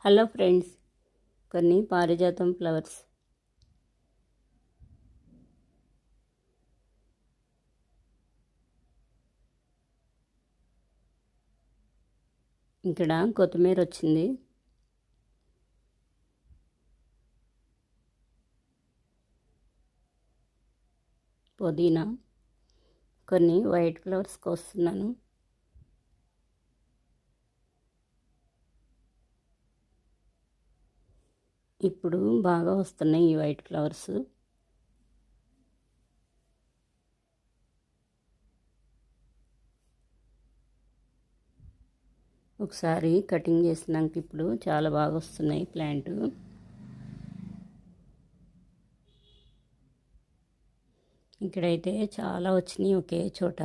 Hello friends, కొన్ని పారిజాతం flowers. ఇక్కడ కొత్తిమీర వచ్చింది. పుదీనా, కొన్ని వైట్ ఫ్లవర్స్ కోస్తున్నాను. ఇప్పుడు బాగా వస్తున్నాయి ఈ వైట్ ఫ్లవర్స్. ఒకసారి కటింగ్ చేసినాక ఇప్పుడు చాలా బాగా వస్తున్నాయి ప్లాంట్. ఇక్కడైతే చాలా వచ్చినాయి ఒకే చోట,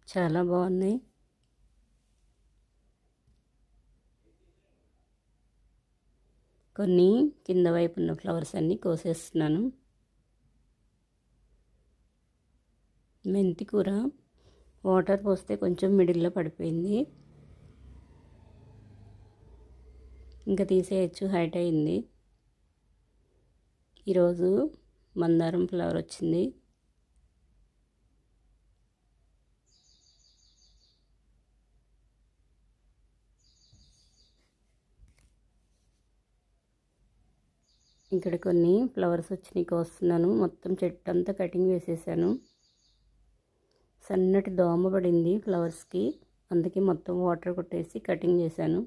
చాలా బాగున్నాయి. కొన్ని కింద వైపు ఉన్న ఫ్లవర్స్ అన్నీ కోసేస్తున్నాను. మెంతి కూర వాటర్ పోస్తే కొంచెం మిడిల్లో పడిపోయింది, ఇంకా తీసేయచ్చు, హైట్ అయింది. ఈరోజు మందారం ఫ్లవర్ వచ్చింది. ఇక్కడ కొన్ని ఫ్లవర్స్ వచ్చినాయి, కోస్తున్నాను. మొత్తం చెట్టు అంతా కటింగ్ వేసేసాను. సన్నటి దోమ పడింది ఫ్లవర్స్కి, అందుకే మొత్తం వాటర్ కొట్టేసి కటింగ్ చేశాను.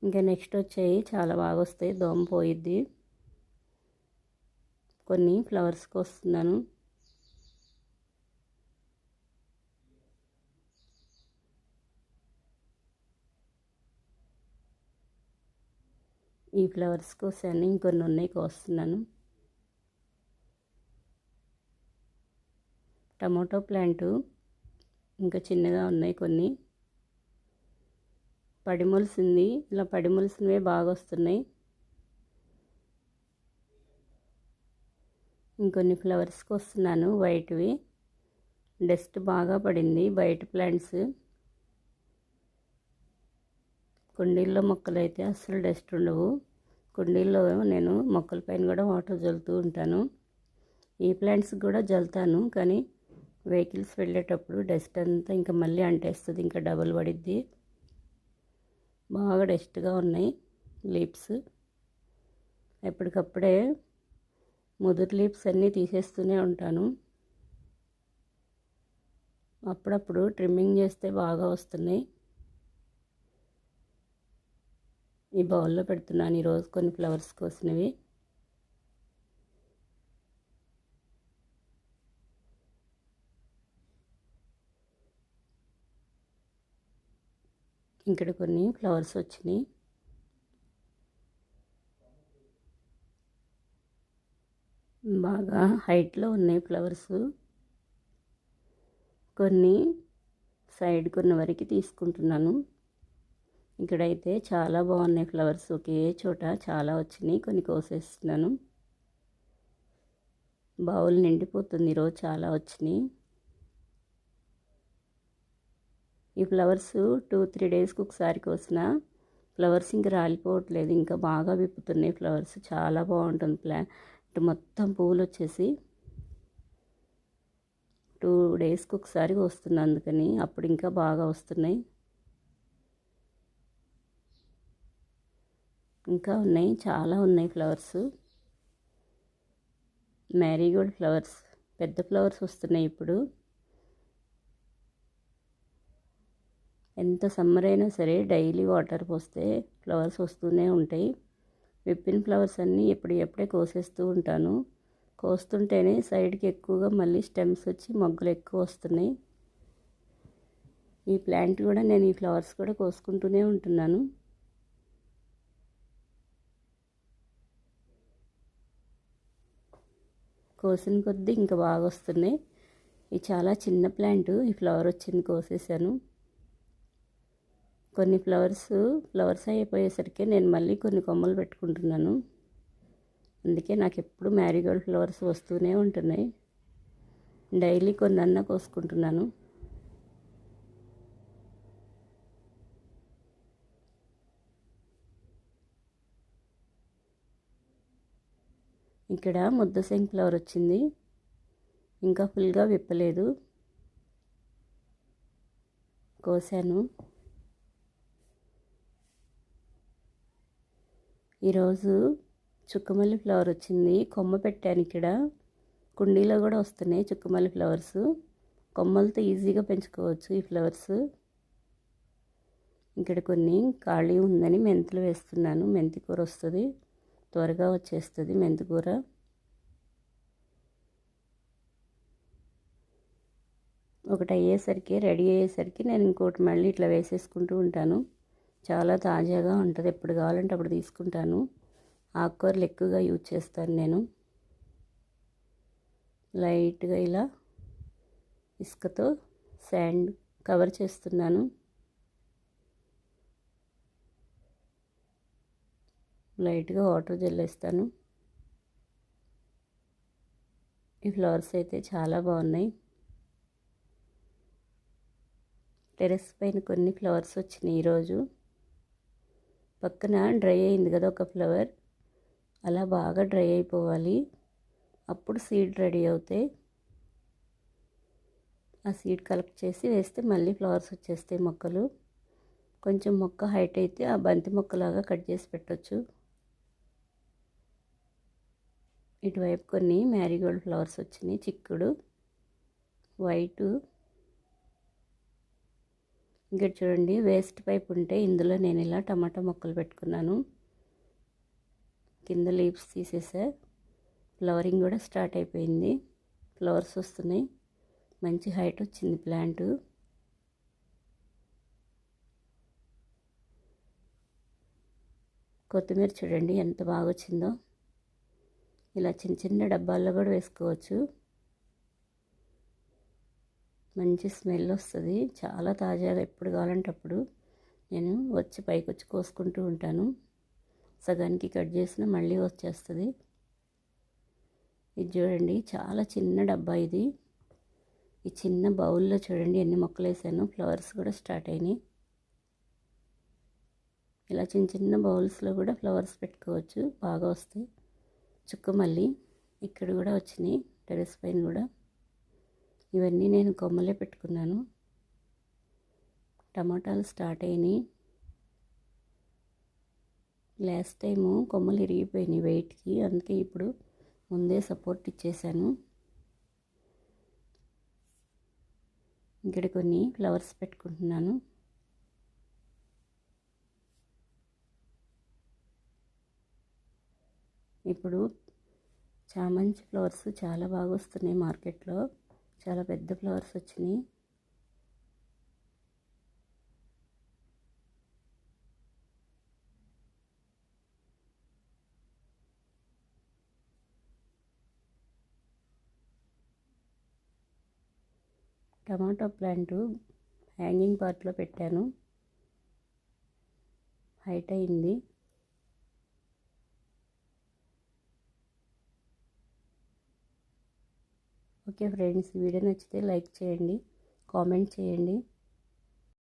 ఇంకా నెక్స్ట్ వచ్చాయి, చాలా బాగా వస్తాయి, దోమ పోయిద్ది. కొన్ని ఫ్లవర్స్ కోస్తున్నాను. ఈ ఫ్లవర్స్ కోసాను, ఇంకొన్ని ఉన్నాయి, కోస్తున్నాను. టమాటో ప్లాంట్ ఇంకా చిన్నగా ఉన్నాయి, కొన్ని పడిమొలిసింది. ఇలా పడిమొలిసినవే బాగా వస్తున్నాయి. ఇంకొన్ని ఫ్లవర్స్కి వస్తున్నాను, వైట్వి. డస్ట్ బాగా పడింది బయట ప్లాంట్స్. కుండీల్లో మొక్కలు అయితే అస్సలు డస్ట్ ఉండవు. కుండీల్లో నేను మొక్కల పైన కూడా వాటర్ జల్లుతూ ఉంటాను. ఈ ప్లాంట్స్ కూడా జల్లుతాను, కానీ వెహికల్స్ వెళ్ళేటప్పుడు డస్ట్ అంతా ఇంకా మళ్ళీ అంటేస్తుంది, ఇంకా డబల్ పడిద్ది. బాగా డస్ట్గా ఉన్నాయి లీవ్స్. ఎప్పటికప్పుడే ముదురు లీవ్స్ అన్నీ తీసేస్తూనే ఉంటాను. అప్పుడప్పుడు ట్రిమ్మింగ్ చేస్తే బాగా వస్తున్నాయి. ఈ బౌల్లో పెడుతున్నాను ఈరోజు కొన్ని ఫ్లవర్స్ కోసినవి. ఇక్కడ కొన్ని ఫ్లవర్స్ వచ్చినాయి. బాగా హైట్లో ఉన్నాయి ఫ్లవర్స్. కొన్ని సైడ్కి ఉన్న వరకు తీసుకుంటున్నాను. ఇక్కడైతే చాలా బాగున్నాయి ఫ్లవర్స్, ఒకే చోట చాలా వచ్చినాయి, కొన్ని కోసేస్తున్నాను. బౌల్ నిండిపోతుంది, ఈరోజు చాలా వచ్చినాయి. ఈ ఫ్లవర్స్ 2-3 డేస్కి ఒకసారి కోసిన ఫ్లవర్స్ ఇంకా రాలిపోవట్లేదు, ఇంకా బాగా విప్పుతున్నాయి ఫ్లవర్స్. చాలా బాగుంటుంది ప్లాంట్, మొత్తం పువ్వులు వచ్చేసి 2 డేస్కి ఒకసారి వస్తుంది, అందుకని అప్పుడు ఇంకా బాగా వస్తున్నాయి. ఇంకా ఉన్నాయి, చాలా ఉన్నాయి ఫ్లవర్స్. మ్యారీగోల్డ్ ఫ్లవర్స్, పెద్ద ఫ్లవర్స్ వస్తున్నాయి ఇప్పుడు. ఎంత సమ్మర్ అయినా సరే డైలీ వాటర్ పోస్తే ఫ్లవర్స్ వస్తూనే ఉంటాయి. విప్పిన ఫ్లవర్స్ అన్నీ ఎప్పుడే కోసేస్తూ ఉంటాను. కోస్తుంటేనే సైడ్కి ఎక్కువగా మళ్ళీ స్టెమ్స్ వచ్చి మొగ్గలు ఎక్కువ వస్తున్నాయి. ఈ ప్లాంట్ కూడా నేను ఈ ఫ్లవర్స్ కూడా కోసుకుంటూనే ఉంటున్నాను. కోసిన కొద్దీ ఇంకా బాగా వస్తున్నాయి. ఇది చాలా చిన్న ప్లాంట్, ఈ ఫ్లవర్ వచ్చింది కోసేసాను. కొన్ని ఫ్లవర్స్ అయిపోయేసరికి నేను మళ్ళీ కొన్ని కొమ్మలు పెట్టుకుంటున్నాను. అందుకే నాకు ఎప్పుడు మ్యారీగోల్డ్ ఫ్లవర్స్ వస్తూనే ఉంటున్నాయి. డైలీ కొన్ని కోసుకుంటున్నాను. ఇక్కడ ముద్ద శంఖ ఫ్లవర్ వచ్చింది, ఇంకా ఫుల్గా విప్పలేదు, కోసాను. ఈరోజు చుక్కమల్లి ఫ్లవర్ వచ్చింది, కొమ్మ పెట్టాను. ఇక్కడ కుండీలో కూడా వస్తున్నాయి చుక్కమల్లి ఫ్లవర్స్. కొమ్మలతో ఈజీగా పెంచుకోవచ్చు ఈ ఫ్లవర్స్. ఇక్కడ కొన్ని ఖాళీ ఉందని మెంతులు వేస్తున్నాను. మెంతి కూర వస్తుంది, త్వరగా వచ్చేస్తుంది మెంతి కూర. ఒకటి అయ్యేసరికి, రెడీ అయ్యేసరికి నేను ఇంకోటి మళ్ళీ ఇట్లా వేసేసుకుంటూ ఉంటాను. చాలా తాజాగా ఉంటుంది, ఎప్పుడు కావాలంటే అప్పుడు తీసుకుంటాను. ఆకుకూరలు ఎక్కువగా యూజ్ చేస్తాను నేను. లైట్గా ఇలా ఇసుకతో శాండ్ కవర్ చేస్తున్నాను. లైట్గా వాటర్ జల్లేస్తాను. ఈ ఫ్లవర్స్ అయితే చాలా బాగున్నాయి. టెర్రస్ పైన కొన్ని ఫ్లవర్స్ వచ్చినాయి ఈరోజు. పక్కన డ్రై అయింది కదా ఒక ఫ్లవర్, అలా బాగా డ్రై అయిపోవాలి, అప్పుడు సీడ్ రెడీ అవుతాయి. ఆ సీడ్ కలెక్ట్ చేసి వేస్తే మళ్ళీ ఫ్లవర్స్ వచ్చేస్తాయి మొక్కలు. కొంచెం మొక్క హైట్ అయితే ఆ బంతి మొక్కలాగా కట్ చేసి పెట్టచ్చు. ఇటువైపు కొన్ని మ్యారీగోల్డ్ ఫ్లవర్స్ వచ్చినాయి, చిక్కుడు, వైటు. ఇంకా చూడండి, వేస్ట్ పైప్ ఉంటే ఇందులో నేను ఇలా టమాటా మొక్కలు పెట్టుకున్నాను. కింద లీవ్స్ తీసేసా. ఫ్లవరింగ్ కూడా స్టార్ట్ అయిపోయింది, ఫ్లవర్స్ వస్తున్నాయి, మంచి హైట్ వచ్చింది ప్లాంట్. కొత్తిమీర చూడండి ఎంత బాగా వచ్చిందో. ఇలా చిన్న చిన్న డబ్బాల్లో కూడా వేసుకోవచ్చు, మంచి స్మెల్ వస్తుంది. చాలా తాజాగా ఎప్పుడు కావాలంటే అప్పుడు నేను వచ్చి పైకి వచ్చి కోసుకుంటూ ఉంటాను. సగానికి కట్ చేసిన మళ్ళీ వచ్చేస్తుంది. ఇది చూడండి, చాలా చిన్న డబ్బా ఇది. ఈ చిన్న బౌల్లో చూడండి ఎన్ని మొక్కలు వేసాను. ఫ్లవర్స్ కూడా స్టార్ట్ అయినాయి. ఇలా చిన్న చిన్న బౌల్స్లో కూడా ఫ్లవర్స్ పెట్టుకోవచ్చు, బాగా వస్తాయి. చుక్కమల్లి ఇక్కడ కూడా వచ్చినాయి, టెర్రస్ పైన కూడా. ఇవన్నీ నేను కొమ్మలే పెట్టుకున్నాను. టమాటాలు స్టార్ట్ అయినాయి. లాస్ట్ టైము కొమ్మలు ఇరిగిపోయినాయి వెయిట్కి, అందుకే ఇప్పుడు ముందే సపోర్ట్ ఇచ్చేసాను. ఇక్కడ కొన్ని ఫ్లవర్స్ పెట్టుకుంటున్నాను. ఇప్పుడు చామంతి ఫ్లవర్స్ చాలా బాగా వస్తున్నాయి మార్కెట్లో, చాలా పెద్ద ఫ్లవర్స్ వచ్చినాయి. టమాటో ప్లాంట్ హ్యాంగింగ్ పార్ట్లో పెట్టాను, హైట్ అయింది. ఓకే ఫ్రెండ్స్, వీడియో నచ్చితే లైక్ చేయండి, కామెంట్ చేయండి.